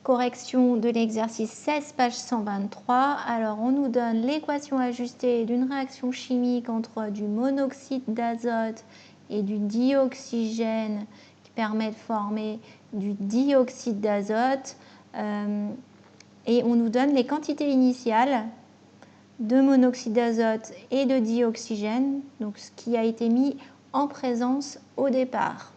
Correction de l'exercice 16, page 123. Alors, on nous donne l'équation ajustée d'une réaction chimique entre du monoxyde d'azote et du dioxygène qui permet de former du dioxyde d'azote. Et on nous donne les quantités initiales de monoxyde d'azote et de dioxygène, donc ce qui a été mis en présence au départ.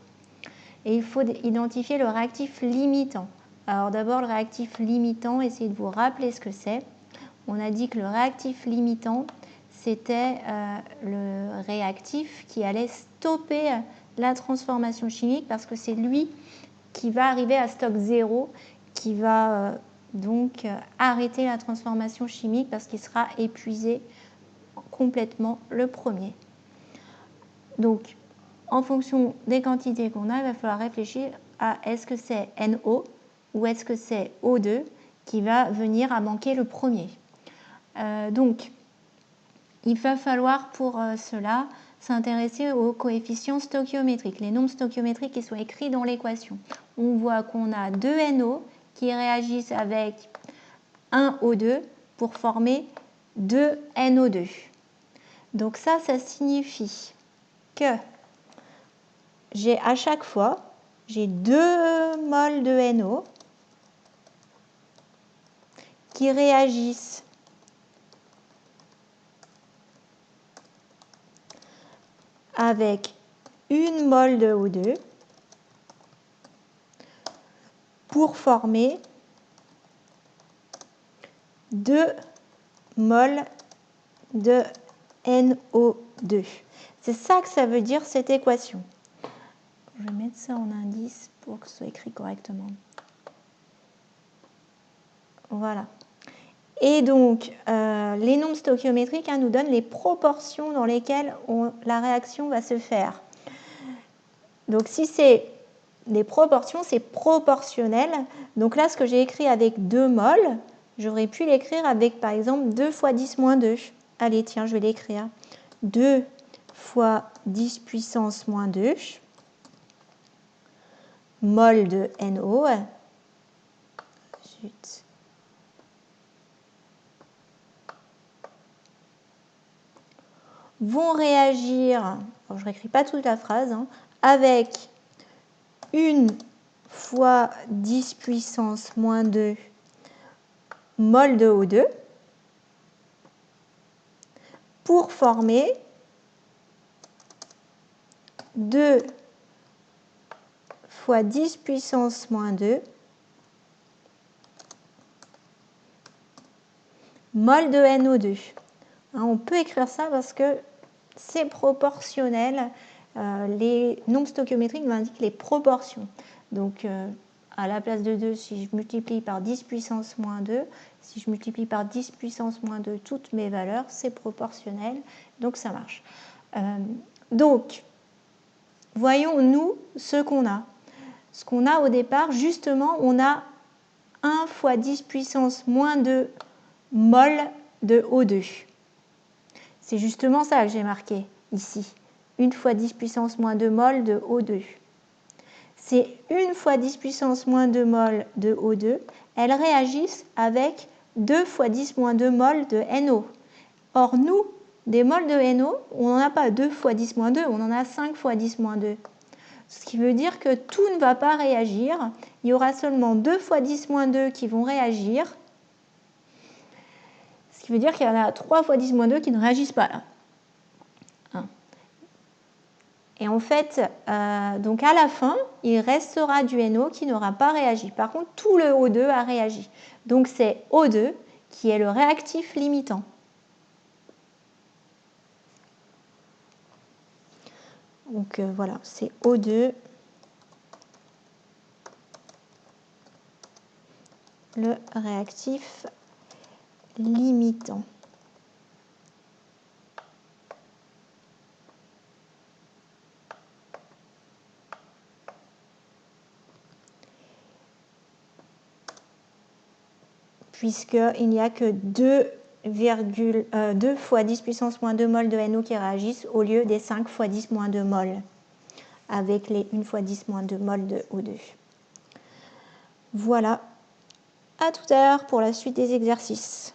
Et il faut identifier le réactif limitant. Alors d'abord le réactif limitant, essayez de vous rappeler ce que c'est. On a dit que le réactif limitant, c'était le réactif qui allait stopper la transformation chimique parce que c'est lui qui va arriver à stock 0, qui va donc arrêter la transformation chimique parce qu'il sera épuisé complètement le premier. Donc, en fonction des quantités qu'on a, il va falloir réfléchir à est-ce que c'est NO ou est-ce que c'est O2 qui va venir à manquer le premier. Donc, il va falloir pour cela s'intéresser aux coefficients stoichiométriques, les nombres stoichiométriques qui sont écrits dans l'équation. On voit qu'on a 2 NO qui réagissent avec 1 O2 pour former 2 NO2. Donc ça signifie que j'ai à chaque fois, j'ai 2 moles de NO qui réagissent avec 1 mole de O2 pour former 2 moles de NO2. C'est ça que ça veut dire cette équation. Je vais mettre ça en indice pour que ce soit écrit correctement. Voilà. Et donc, les nombres stoichiométriques nous donnent les proportions dans lesquelles la réaction va se faire. Donc, si c'est des proportions, c'est proportionnel. Donc là, ce que j'ai écrit avec 2 moles, j'aurais pu l'écrire avec, par exemple, 2 fois 10 moins 2. Allez, tiens, je vais l'écrire. 2 fois 10 puissance moins 2 mol de NO. Zut. Vont réagir, alors je ne réécris pas toute la phrase, avec 1 fois 10 puissance moins 2 mol de O2 pour former 2 fois 10 puissance moins 2 mol de NO2. On peut écrire ça parce que c'est proportionnel. Les nombres stoichiométriques nous indiquent les proportions. Donc, à la place de 2, si je multiplie par 10 puissance moins 2, si je multiplie par 10 puissance moins 2 toutes mes valeurs, c'est proportionnel, donc ça marche. Donc, voyons, nous, ce qu'on a. Ce qu'on a au départ, justement, on a 1 fois 10 puissance moins 2 mol de O2. C'est justement ça que j'ai marqué ici. 1 fois 10 puissance moins 2 mol de O2. C'est 1 fois 10 puissance moins 2 mol de O2. Elles réagissent avec 2 fois 10 moins 2 mol de NO. Or, nous, des mols de NO, on n'en a pas 2 fois 10 moins 2, on en a 5 fois 10 moins 2. Ce qui veut dire que tout ne va pas réagir. Il y aura seulement 2 fois 10 moins 2 qui vont réagir. Ce qui veut dire qu'il y en a 3 fois 10 moins 2 qui ne réagissent pas là. Et en fait, donc à la fin, il restera du NO qui n'aura pas réagi. Par contre, tout le O2 a réagi. Donc c'est O2 qui est le réactif limitant. Donc voilà, c'est O2, le réactif limitant. Puisqu'il n'y a que 2 fois 10 puissance moins 2 mol de NO qui réagissent au lieu des 5 fois 10 moins 2 mol avec les 1 fois 10 moins 2 mol de O2. Voilà À tout à l'heure pour la suite des exercices.